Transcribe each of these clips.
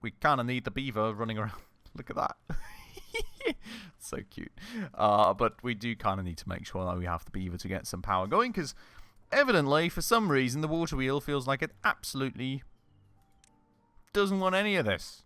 we kind of need the beaver running around. Look at that. So cute. But we do kind of need to make sure that we have the beaver to get some power going, because evidently, for some reason, the water wheel feels like it absolutely doesn't want any of this.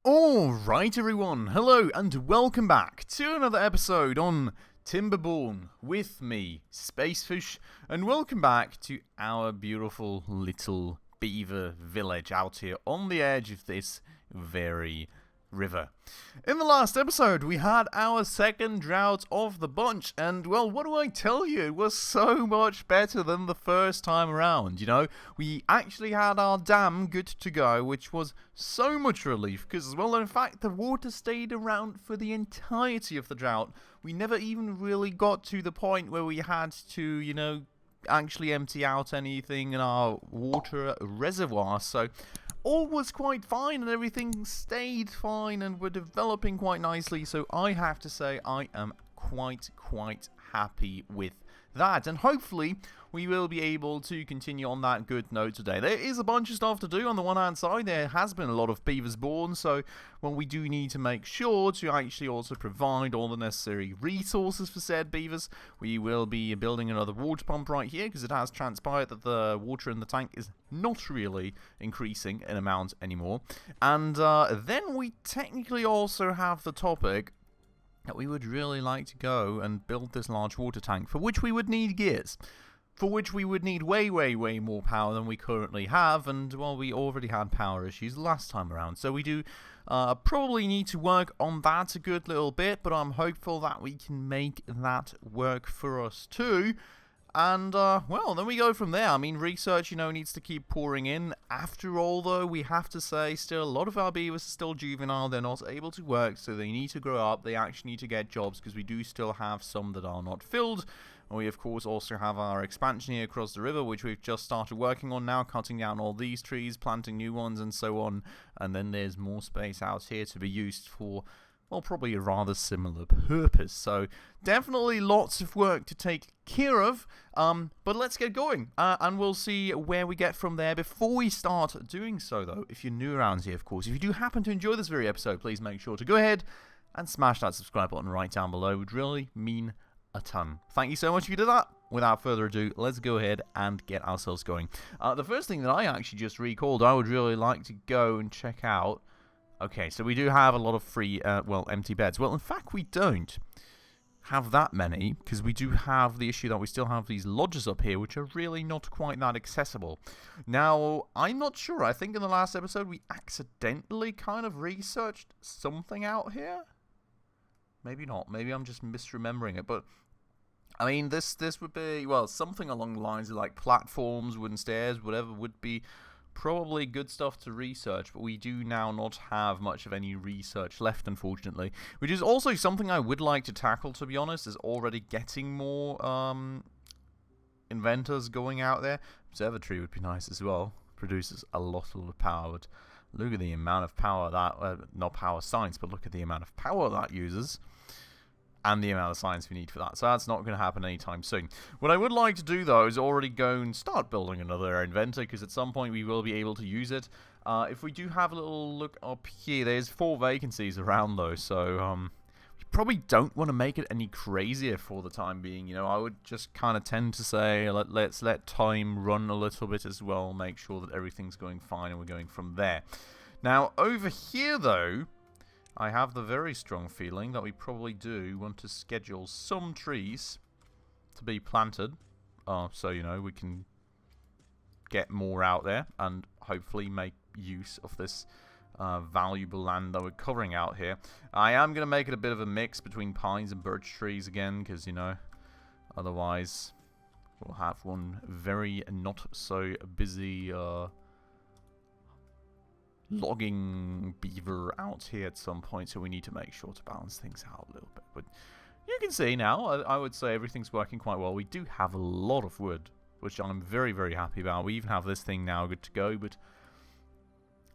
Alright everyone, hello and welcome back to another episode on Timberborn with me, Spacefish, and welcome back to our beautiful little beaver village out here on the edge of this very river. In the last episode, we had our second drought of the bunch, and well, what do I tell you? It was so much better than the first time around, you know? We actually had our dam good to go, which was so much relief, because, well, in fact, the water stayed around for the entirety of the drought. We never even really got to the point where we had to, you know, actually empty out anything in our water reservoir, so all was quite fine and everything stayed fine and we're developing quite nicely, so I have to say I am quite happy with that, and hopefully we will be able to continue on that good note today. There is a bunch of stuff to do. On the one hand side, there has been a lot of beavers born, so well, we do need to make sure to actually also provide all the necessary resources for said beavers. We will be building another water pump right here, because it has transpired that the water in the tank is not really increasing in amount anymore. And then we technically also have the topic that we would really like to go and build this large water tank, for which we would need gears, for which we would need way more power than we currently have, and well, we already had power issues last time around, so we do probably need to work on that a good little bit, but I'm hopeful that we can make that work for us too. And, well, then we go from there. I mean, research, you know, needs to keep pouring in. After all, though, we have to say, still, a lot of our beavers are still juvenile. They're not able to work, so they need to grow up. They actually need to get jobs, because we do still have some that are not filled. And we, of course, also have our expansion here across the river, which we've just started working on now, cutting down all these trees, planting new ones, and so on. And then there's more space out here to be used for, well, probably a rather similar purpose. So definitely lots of work to take care of, but let's get going, and we'll see where we get from there. Before we start doing so, though, if you're new around here, of course, if you do happen to enjoy this very episode, please make sure to go ahead and smash that subscribe button right down below. It would really mean a ton. Thank you so much if you did that. Without further ado, let's go ahead and get ourselves going. The first thing that I actually just recalled, I would really like to go and check out. Okay, so we do have a lot of free, well, empty beds. Well, in fact, we don't have that many, because we do have the issue that we still have these lodges up here, which are really not quite that accessible. Now, I'm not sure. I think in the last episode, we accidentally kind of researched something out here. Maybe not. Maybe I'm just misremembering it, but I mean, this would be, well, something along the lines of, like, platforms, wooden stairs, whatever would be probably good stuff to research, but we do now not have much of any research left, unfortunately. Which is also something I would like to tackle, to be honest, is already getting more inventors going out there. Observatory would be nice as well. Produces a lot of power, but look at the amount of power that, not power science, but look at the amount of power that uses. And the amount of science we need for that. So that's not going to happen anytime soon. What I would like to do, though, is already go and start building another inventor, because at some point we will be able to use it. If we do have a little look up here, there's 4 vacancies around, though, so we probably don't want to make it any crazier for the time being. You know, I would just kind of tend to say, let's let time run a little bit as well, make sure that everything's going fine, and we're going from there. Now, over here, though, I have the very strong feeling that we probably do want to schedule some trees to be planted, so, you know, we can get more out there and hopefully make use of this valuable land that we're covering out here. I am going to make it a bit of a mix between pines and birch trees again, because, you know, otherwise we'll have one very not so busy logging beaver out here at some point, so we need to make sure to balance things out a little bit. But you can see now, I would say everything's working quite well. We do have a lot of wood, which I'm very happy about. We even have this thing now good to go, but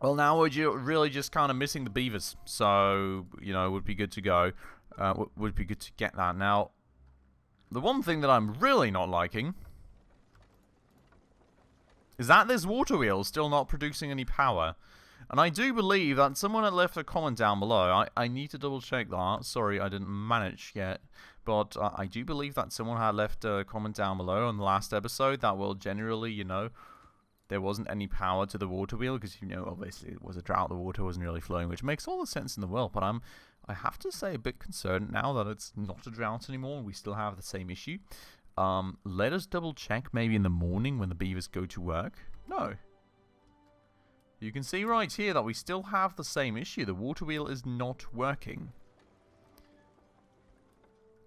well, now we're really just kind of missing the beavers, so, you know, it would be good to go. Would be good to get that. Now, the one thing that I'm really not liking is that this water wheel still not producing any power. And I do believe that someone had left a comment down below. I need to double check that. Sorry, I didn't manage yet. But I do believe that someone had left a comment down below on the last episode that, well, generally, you know, there wasn't any power to the water wheel because, you know, obviously it was a drought. The water wasn't really flowing, which makes all the sense in the world. But I have to say a bit concerned now that it's not a drought anymore. We still have the same issue. Let us double check maybe in the morning when the beavers go to work. No. You can see right here that we still have the same issue. The water wheel is not working.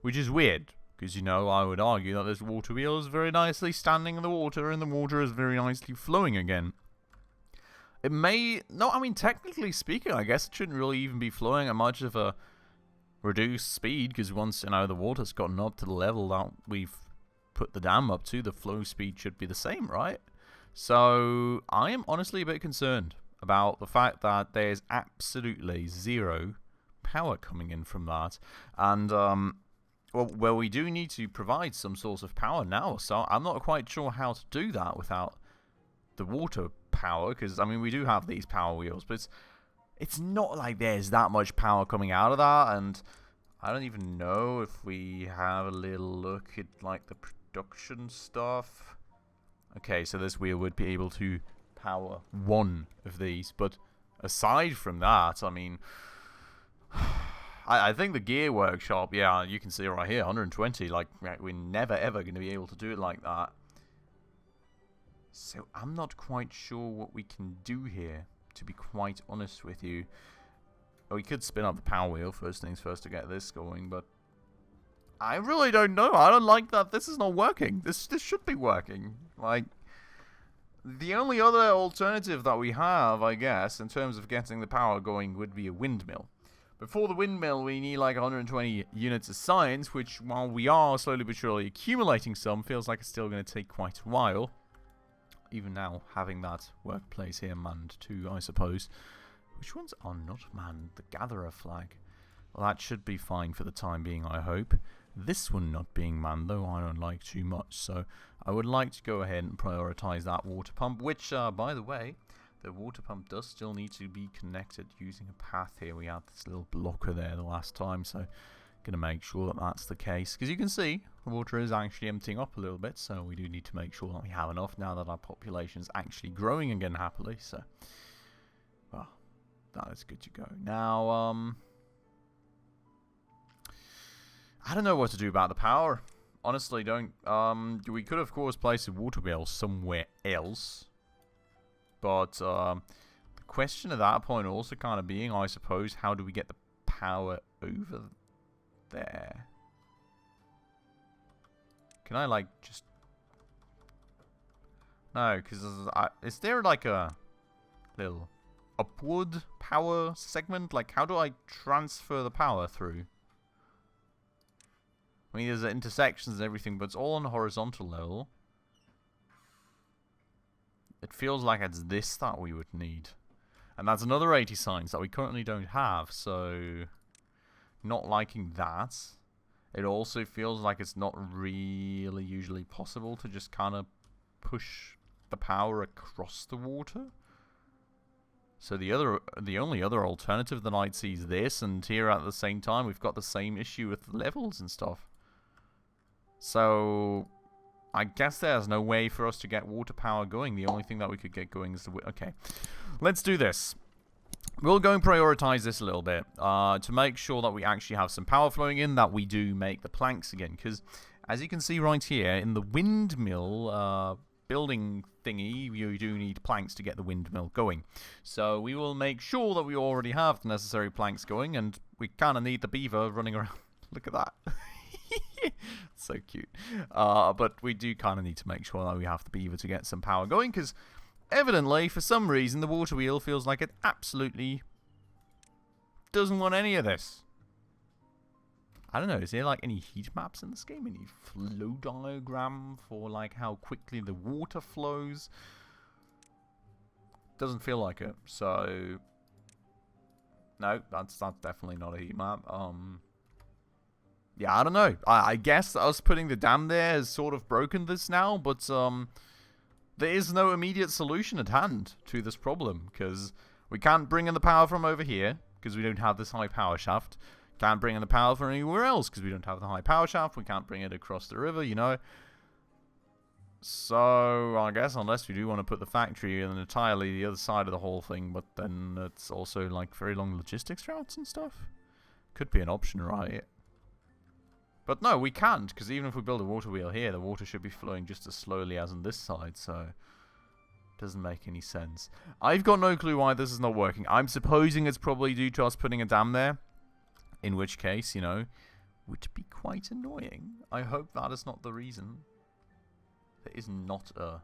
Which is weird. Because, you know, I would argue that this water wheel is very nicely standing in the water and the water is very nicely flowing again. It may... No, I mean, technically speaking, I guess it shouldn't really even be flowing at much of a reduced speed. Because once, you know, the water's gotten up to the level that we've put the dam up to, the flow speed should be the same, right? So, I am honestly a bit concerned about the fact that there's absolutely zero power coming in from that. And, well, we do need to provide some source of power now, so I'm not quite sure how to do that without the water power, because, I mean, we do have these power wheels, but it's not like there's that much power coming out of that, and I don't even know if we have a little look at, like, the production stuff. Okay, so this wheel would be able to power one of these, but aside from that, I mean, I think the gear workshop, yeah, you can see right here, 120, like, we're never ever going to be able to do it like that. So I'm not quite sure what we can do here, to be quite honest with you. We could spin up the power wheel, first things first, to get this going, but I really don't know. I don't like that this is not working. This should be working. Like, the only other alternative that we have, I guess, in terms of getting the power going would be a windmill. But for the windmill, we need like 120 units of science, which, while we are slowly but surely accumulating some, feels like it's still going to take quite a while. Even now, having that workplace here manned too, I suppose. Which ones are not manned? The gatherer flag. Well, that should be fine for the time being, I hope. This one not being manned, though, I don't like too much. So I would like to go ahead and prioritize that water pump, which, by the way, the water pump does still need to be connected using a path here. We had this little blocker there the last time, so going to make sure that that's the case. Because you can see, the water is actually emptying up a little bit, so we do need to make sure that we have enough now that our population is actually growing again happily. So, well, that is good to go. Now, I don't know what to do about the power. Honestly, don't. We could, of course, place a water wheel somewhere else. But the question at that point also kind of being, I suppose, how do we get the power over there? Can I, like, just... No, because is there, like, a little upward power segment? Like, how do I transfer the power through? I mean, there's intersections and everything, but it's all on a horizontal level. It feels like it's this that we would need. And that's another 80 signs that we currently don't have, so... Not liking that. It also feels like it's not really usually possible to just kind of push the power across the water. So the only other alternative that I'd see is this, and here at the same time we've got the same issue with levels and stuff. So I guess there's no way for us to get water power going. The only thing that we could get going is the... Okay, let's do this. We'll go and prioritize this a little bit to make sure that we actually have some power flowing in, that we do make the planks again. Because as you can see right here, in the windmill building thingy, you do need planks to get the windmill going. So we will make sure that we already have the necessary planks going, and we kind of need the beaver running around. Look at that. So cute. But we do kind of need to make sure that we have the beaver to get some power going, because evidently, for some reason, the water wheel feels like it absolutely doesn't want any of this. I don't know, is there like any heat maps in this game? Any flow diagram for like how quickly the water flows? Doesn't feel like it, so... No, that's definitely not a heat map. Yeah, I don't know. I guess us putting the dam there has sort of broken this now, but the there is no immediate solution at hand to this problem, because we can't bring in the power from over here, because we don't have this high power shaft. Can't bring in the power from anywhere else, because we don't have the high power shaft. We can't bring it across the river, you know. So, I guess, unless we do want to put the factory in entirely the other side of the whole thing, but then it's also, like, very long logistics routes and stuff. Could be an option, right? But no, we can't, because even if we build a water wheel here, the water should be flowing just as slowly as on this side, so it doesn't make any sense. I've got no clue why this is not working. I'm supposing it's probably due to us putting a dam there, in which case, you know, would be quite annoying. I hope that is not the reason. There is not a...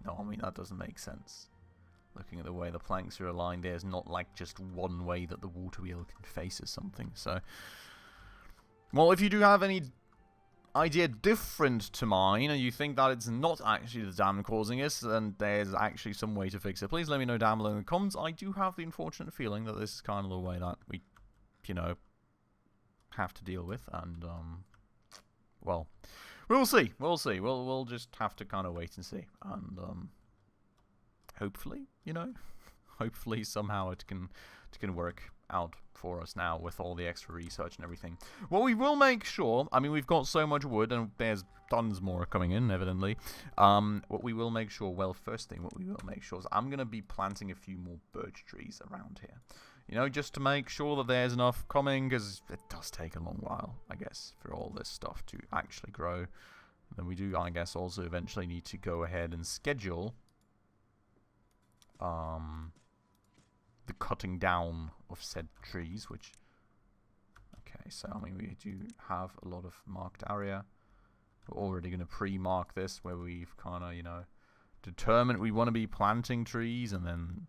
No, I mean, that doesn't make sense. Looking at the way the planks are aligned, there's not, like, just one way that the water wheel can face or something, so... Well, if you do have any idea different to mine, and you think that it's not actually the dam causing this, and there's actually some way to fix it, please let me know down below in the comments. I do have the unfortunate feeling that this is kind of the way that we, you know, have to deal with, and, well, we'll see, we'll see. We'll just have to kind of wait and see, and, hopefully, you know, hopefully somehow it can work out for us now with all the extra research and everything. What we will make sure, I mean, we've got so much wood and there's tons more coming in, evidently. What we will make sure, well, first thing, what we will make sure is I'm going to be planting a few more birch trees around here. You know, just to make sure that there's enough coming, because it does take a long while, I guess, for all this stuff to actually grow. And then we do, I guess, also eventually need to go ahead and schedule the cutting down of said trees, which, okay, so I mean, we do have a lot of marked area. We're already going to pre-mark this, where we've kind of, you know, determined we want to be planting trees, and then,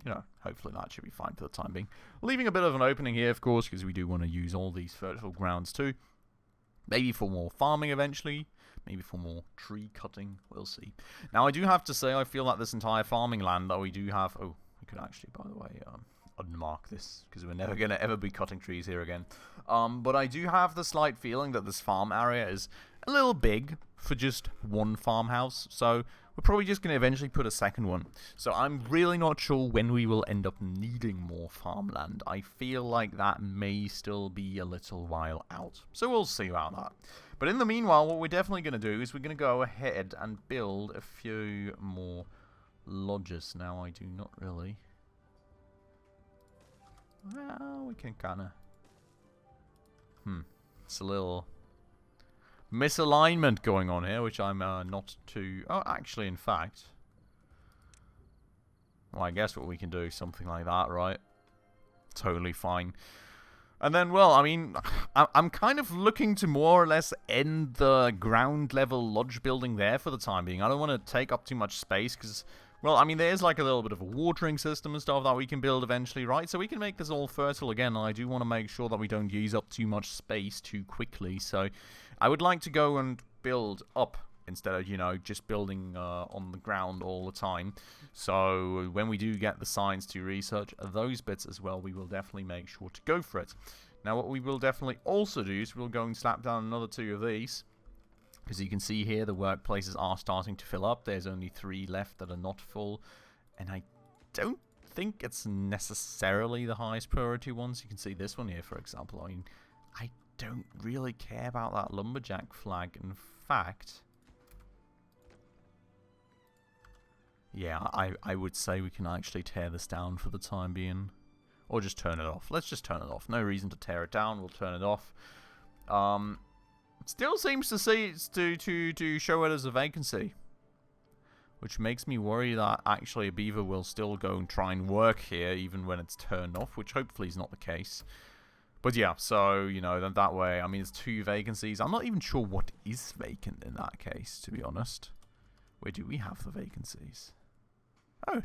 you know, hopefully that should be fine for the time being. Leaving a bit of an opening here, of course, because we do want to use all these fertile grounds too. Maybe for more farming eventually. Maybe for more tree cutting. We'll see. Now, I do have to say, I feel like this entire farming land that we do have... Oh, we could actually, by the way, unmark this, because we're never going to ever be cutting trees here again. But I do have the slight feeling that this farm area is a little big for just one farmhouse. So we're probably just going to eventually put a second one. So I'm really not sure when we will end up needing more farmland. I feel like that may still be a little while out. So we'll see about that. But in the meanwhile, what we're definitely going to do is we're going to go ahead and build a few more lodges. Now, I do not really... Well, we can kind of... It's a little misalignment going on here, which I'm not too... Oh, actually, in fact... Well, I guess what we can do is something like that, right? Totally fine. And then, well, I mean, I'm kind of looking to more or less end the ground level lodge building there for the time being. I don't want to take up too much space, because... Well, I mean, there's like a little bit of a watering system and stuff that we can build eventually, right? So we can make this all fertile again, and I do want to make sure that we don't use up too much space too quickly. So I would like to go and build up instead of, you know, just building on the ground all the time. So when we do get the science to research those bits as well, we will definitely make sure to go for it. Now, what we will definitely also do is we'll go and slap down another 2 of these. Because you can see here, the workplaces are starting to fill up. There's only 3 left that are not full. And I don't think it's necessarily the highest priority ones. You can see this one here, for example. I mean, I don't really care about that lumberjack flag. In fact, yeah, I would say we can actually tear this down for the time being. Or just turn it off. Let's just turn it off. No reason to tear it down. We'll turn it off. Still seems to see to show it as a vacancy, which makes me worry that actually a beaver will still go and try and work here even when it's turned off, which hopefully is not the case. But yeah, so, you know, that way, I mean, there's 2 vacancies. I'm not even sure what is vacant in that case, to be honest. Where do we have the vacancies? Oh,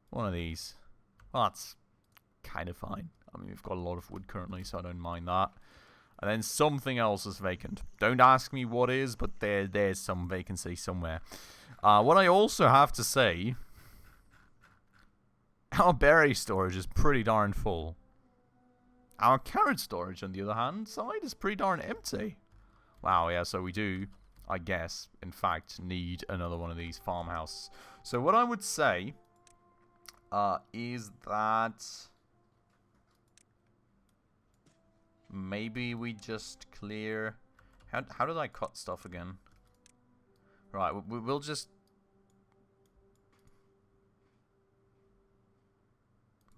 one of these. Well, that's kind of fine. I mean, we've got a lot of wood currently, so I don't mind that. And then something else is vacant. Don't ask me what is, but there's some vacancy somewhere. What I also have to say, our berry storage is pretty darn full. Our carrot storage, on the other hand, side is pretty darn empty. Wow, yeah, so we do I guess, in fact, need another one of these farmhouses. So what I would say is that maybe we just clear... How did I cut stuff again? Right, we'll just...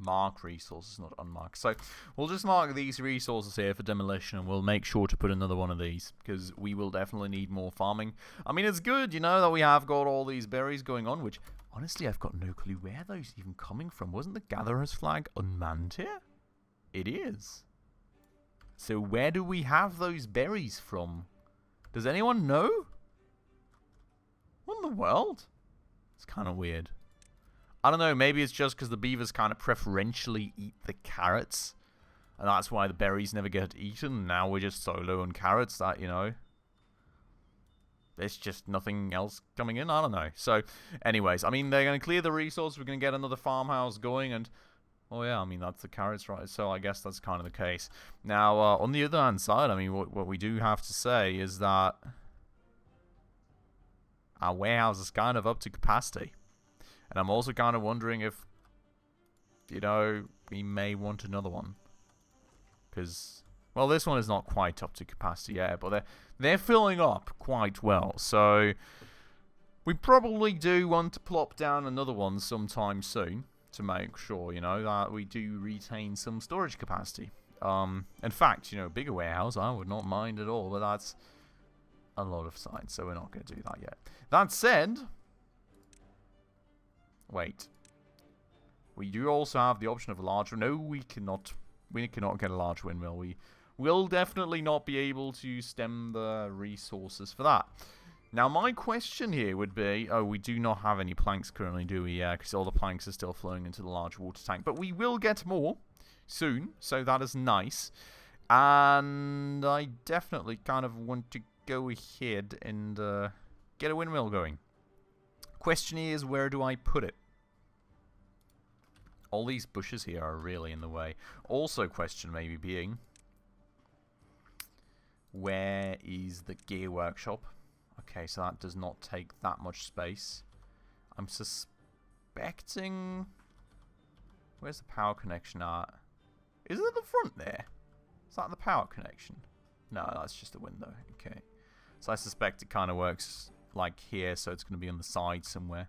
mark resources, not unmark. So we'll just mark these resources here for demolition, and we'll make sure to put another one of these, because we will definitely need more farming. I mean, it's good, you know, that we have got all these berries going on, which, honestly, I've got no clue where those even coming from. Wasn't the gatherer's flag unmanned here? It is. So where do we have those berries from? Does anyone know? What in the world? It's kind of weird. I don't know, maybe it's just because the beavers kind of preferentially eat the carrots. And that's why the berries never get eaten. Now we're just so low on carrots that, you know, there's just nothing else coming in. I don't know. So, anyways, I mean, they're going to clear the resource. We're going to get another farmhouse going. And, oh yeah, I mean, that's the carrots, right? So I guess that's kind of the case. Now, on the other hand side, I mean, what we do have to say is that our warehouse is kind of up to capacity. And I'm also kind of wondering if, you know, we may want another one. Because, well, this one is not quite up to capacity yet, but they're filling up quite well. So, we probably do want to plop down another one sometime soon to make sure, you know, that we do retain some storage capacity. In fact, you know, bigger warehouse, I would not mind at all, but that's a lot of sites, so we're not going to do that yet. That said... Wait. We do also have the option of a large... No, we cannot get a large windmill. We will definitely not be able to stem the resources for that. Now, my question here would be... Oh, we do not have any planks currently, do we? Yeah, because all the planks are still flowing into the large water tank. But we will get more soon, so that is nice. And I definitely kind of want to go ahead and get a windmill going. Question is, where do I put it? All these bushes here are really in the way. Also, question maybe being, where is the gear workshop? Okay, so that does not take that much space. I'm suspecting... Where's the power connection at? Is it at the front there? Is that the power connection? No, that's just a window. Okay. So I suspect it kind of works like here, so it's going to be on the side somewhere.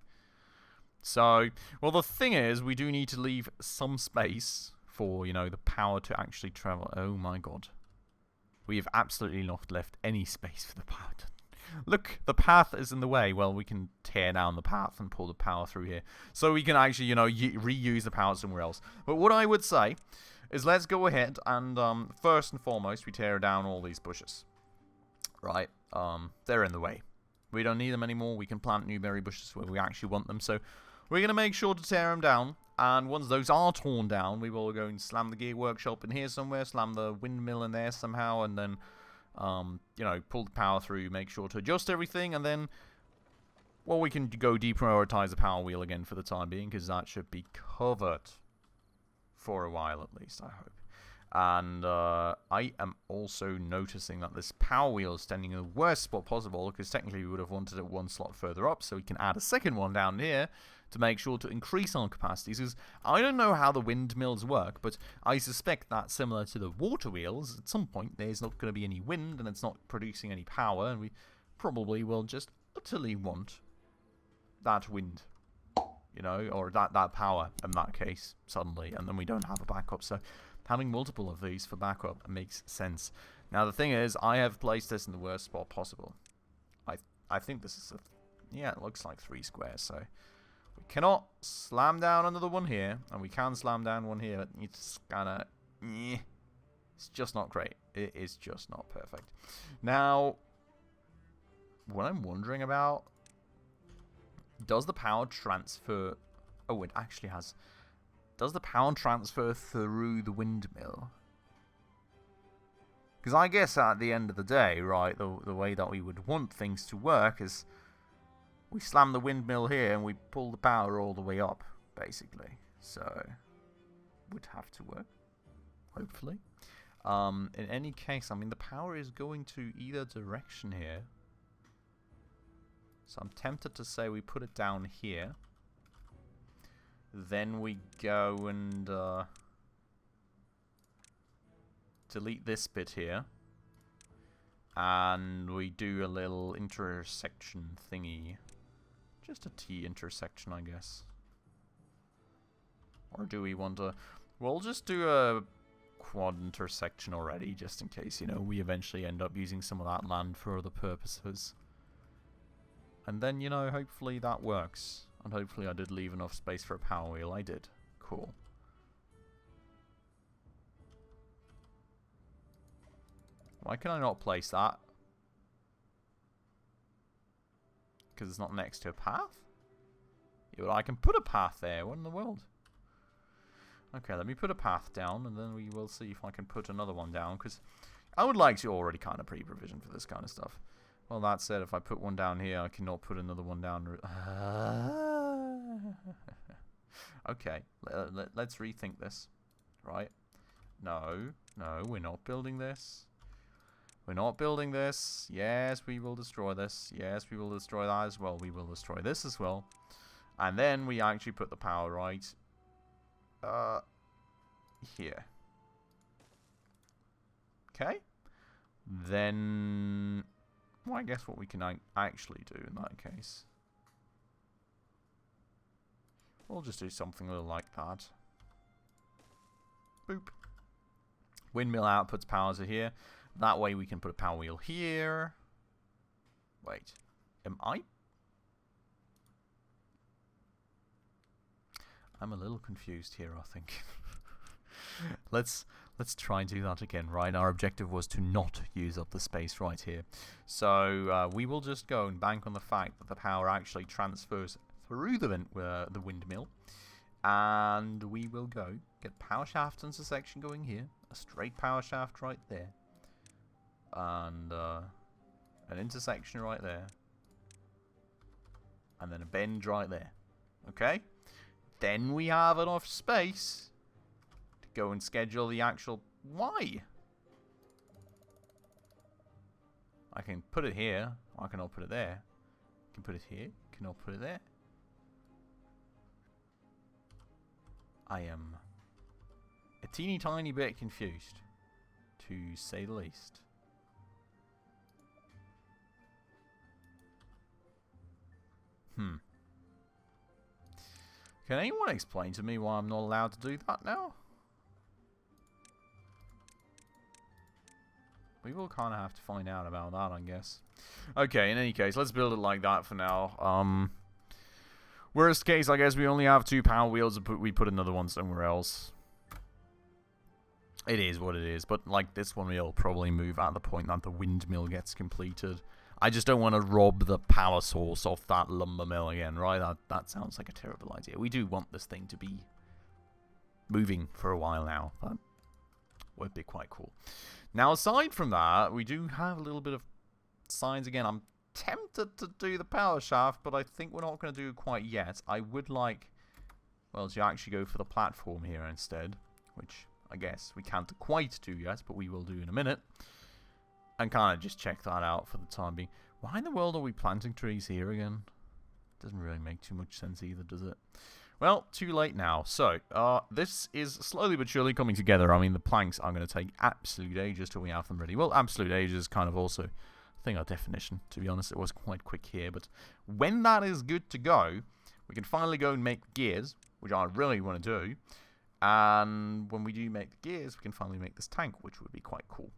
So, well, the thing is, we do need to leave some space for, you know, the power to actually travel. Oh my god. We have absolutely not left any space for the power to... Look, the path is in the way. Well, we can tear down the path and pull the power through here. So we can actually, you know, reuse the power somewhere else. But what I would say is let's go ahead and, first and foremost, we tear down all these bushes. Right? They're in the way. We don't need them anymore. We can plant new berry bushes where we actually want them. So we're going to make sure to tear them down. And once those are torn down, we will go and slam the gear workshop in here somewhere. Slam the windmill in there somehow. And then, you know, pull the power through. Make sure to adjust everything. And then, well, we can go deprioritize the power wheel again for the time being. Because that should be covered for a while at least, I hope. And I am also noticing that this power wheel is standing in the worst spot possible, because technically we would have wanted it one slot further up, so we can add a second one down here to make sure to increase our capacities. Because I don't know how the windmills work, but I suspect that similar to the water wheels, at some point there's not going to be any wind and it's not producing any power, and we probably will just utterly want that wind, you know, or that power in that case suddenly, and then we don't have a backup. So having multiple of these for backup makes sense. Now, the thing is, I have placed this in the worst spot possible. I think this is yeah, it looks like 3 squares, so we cannot slam down another one here, and we can slam down one here, but it's kind of, it's just not great. It is just not perfect. Now, what I'm wondering about, does the power transfer... Oh, it actually has... Does the power transfer through the windmill? Because I guess at the end of the day, right, the way that we would want things to work is we slam the windmill here and we pull the power all the way up, basically. So, would have to work, hopefully. In any case, I mean, the power is going to either direction here. So I'm tempted to say we put it down here. Then we go and delete this bit here. And we do a little intersection thingy. Just a T intersection, I guess. Or do we want to... We'll just do a quad intersection already, just in case, you know, we eventually end up using some of that land for other purposes. And then, you know, hopefully that works. And hopefully I did leave enough space for a power wheel. I did. Cool. Why can I not place that? Because it's not next to a path? Yeah, but I can put a path there. What in the world? Okay, let me put a path down, and then we will see if I can put another one down, because I would like to already kind of pre-provision for this kind of stuff. Well, that said, if I put one down here, I cannot put another one down. Okay, let's rethink this. Right? No, we're not building this. We're not building this. Yes, we will destroy this. Yes, we will destroy that as well. We will destroy this as well. And then we actually put the power right here. Okay. Then, well, I guess what we can actually do in that case. We'll just do something a little like that. Boop. Windmill outputs powers are here. That way we can put a power wheel here. Wait. Am I? I'm a little confused here, I think. Let's try and do that again, right? Our objective was to not use up the space right here. So we will just go and bank on the fact that the power actually transfers through the windmill. And we will go get power shaft intersection going here. A straight power shaft right there. And an intersection right there. And then a bend right there. Okay? Then we have enough space to go and schedule the actual... Why? I can put it here. I cannot put it there. I can put it here. Cannot put it there. I am a teeny tiny bit confused, to say the least. Can anyone explain to me why I'm not allowed to do that now? We will kind of have to find out about that, I guess. Okay, in any case, let's build it like that for now. Worst case, I guess we only have 2 power wheels, but we put another one somewhere else. It is what it is, but like this one will probably move at the point that the windmill gets completed. I just don't want to rob the power source off that lumber mill again, right? That sounds like a terrible idea. We do want this thing to be moving for a while now. That would be quite cool. Now, aside from that, we do have a little bit of signs again. I'm tempted to do the power shaft, but I think we're not going to do it quite yet. I would like, well, to actually go for the platform here instead, which I guess we can't quite do yet, but we will do in a minute. And kind of just check that out for the time being. Why in the world are we planting trees here again? Doesn't really make too much sense either, does it? Well, too late now. So, this is slowly but surely coming together. I mean, the planks are going to take absolute ages till we have them ready. Well, absolute ages is kind of also, I think, our definition. To be honest, it was quite quick here. But when that is good to go, we can finally go and make the gears, which I really want to do. And when we do make the gears, we can finally make this tank, which would be quite cool.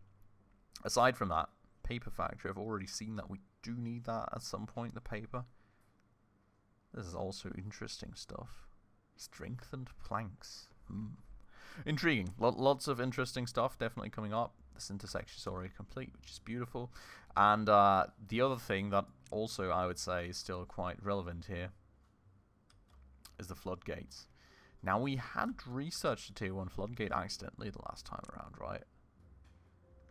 Aside from that, paper factory, I've already seen that we do need that at some point, the paper. This is also interesting stuff. Strengthened planks. Intriguing. Lots of interesting stuff definitely coming up. This intersection is already complete, which is beautiful. And the other thing that also I would say is still quite relevant here is the floodgates. Now, we had researched a tier 1 floodgate accidentally the last time around, right?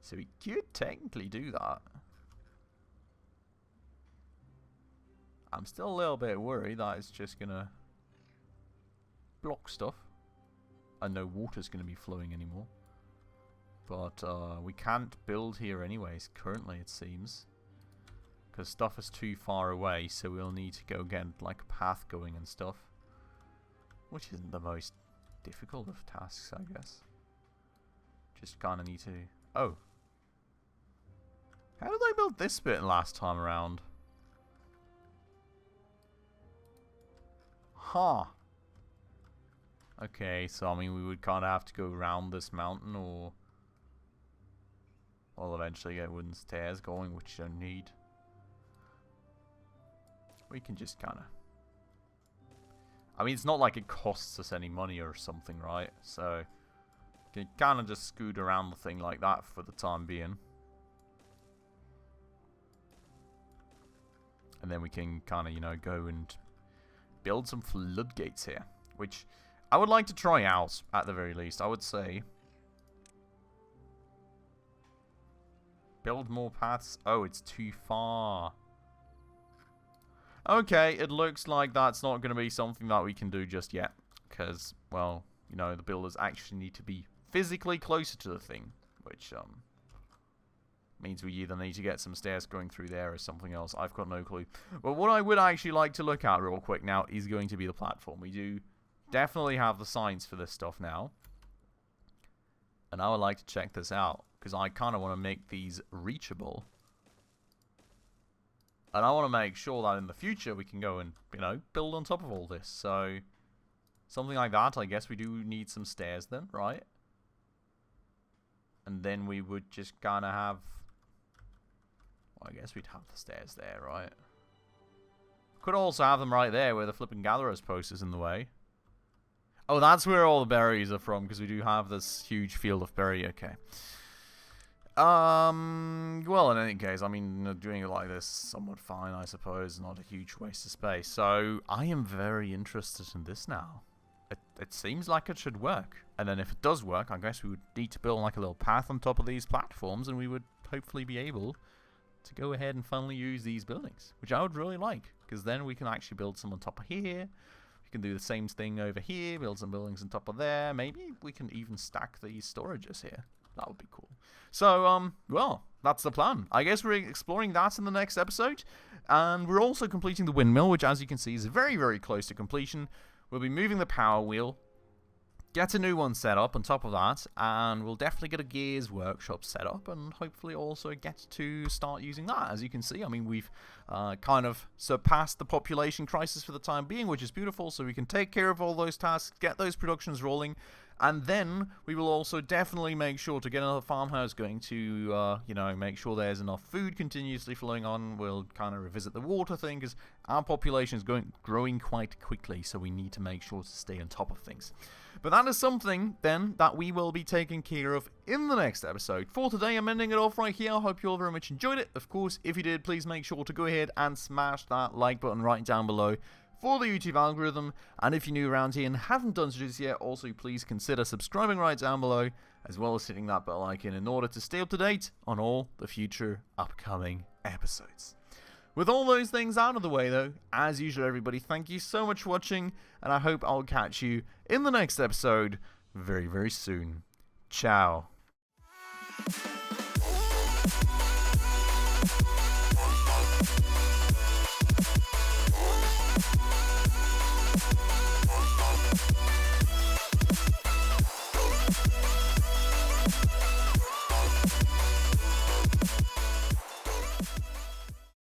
So we could technically do that. I'm still a little bit worried that it's just going to block stuff. And no water's going to be flowing anymore. But we can't build here anyways, currently it seems. because stuff is too far away, so we'll need to go get like a path going and stuff, which isn't the most difficult of tasks, I guess. Just kind of need to... Oh. How did I build this bit last time around? Huh. Okay, so I mean we would kind of have to go around this mountain, or we'll eventually get wooden stairs going, which you don't need. We can just kind of... I mean, it's not like it costs us any money or something, right? So, we can kind of just scoot around the thing like that for the time being. And then we can kind of, you know, go and build some floodgates here, which I would like to try out, at the very least. I would say... Build more paths. Oh, it's too far. Okay, it looks like that's not going to be something that we can do just yet. Because, well, you know, the builders actually need to be physically closer to the thing. Which, means we either need to get some stairs going through there or something else. I've got no clue. But what I would actually like to look at real quick now is going to be the platform. We do definitely have the signs for this stuff now. And I would like to check this out, because I kind of want to make these reachable. And I want to make sure that in the future we can go and, you know, build on top of all this. So, something like that, I guess we do need some stairs then, right? And then we would just kind of have... Well, I guess we'd have the stairs there, right? Could also have them right there where the flipping gatherer's post is in the way. Oh, that's where all the berries are from, because we do have this huge field of berry. Okay. Well, in any case, I mean, doing it like this is somewhat fine, I suppose. Not a huge waste of space. So, I am very interested in this now. It seems like it should work. And then if it does work, I guess we would need to build like a little path on top of these platforms, and we would hopefully be able to go ahead and finally use these buildings, which I would really like, because then we can actually build some on top of here. We can do the same thing over here, build some buildings on top of there. Maybe we can even stack these storages here. That would be cool. So, well, that's the plan. I guess we're exploring that in the next episode. And we're also completing the windmill, which, as you can see, is very, very close to completion. We'll be moving the power wheel, get a new one set up on top of that, and we'll definitely get a gears workshop set up, and hopefully also get to start using that. As you can see, I mean, we've kind of surpassed the population crisis for the time being, which is beautiful, so we can take care of all those tasks, get those productions rolling, and then we will also definitely make sure to get another farmhouse going to, you know, make sure there's enough food continuously flowing on. We'll kind of revisit the water thing, because our population is growing quite quickly, so we need to make sure to stay on top of things. But that is something, then, that we will be taking care of in the next episode. For today, I'm ending it off right here. I hope you all very much enjoyed it. Of course, if you did, please make sure to go ahead and smash that like button right down below for the YouTube algorithm. And if you're new around here and haven't done so just yet, also please consider subscribing right down below, as well as hitting that bell icon in order to stay up to date on all the future upcoming episodes. With all those things out of the way, though, as usual, everybody, thank you so much for watching, and I hope I'll catch you in the next episode very, very soon. Ciao.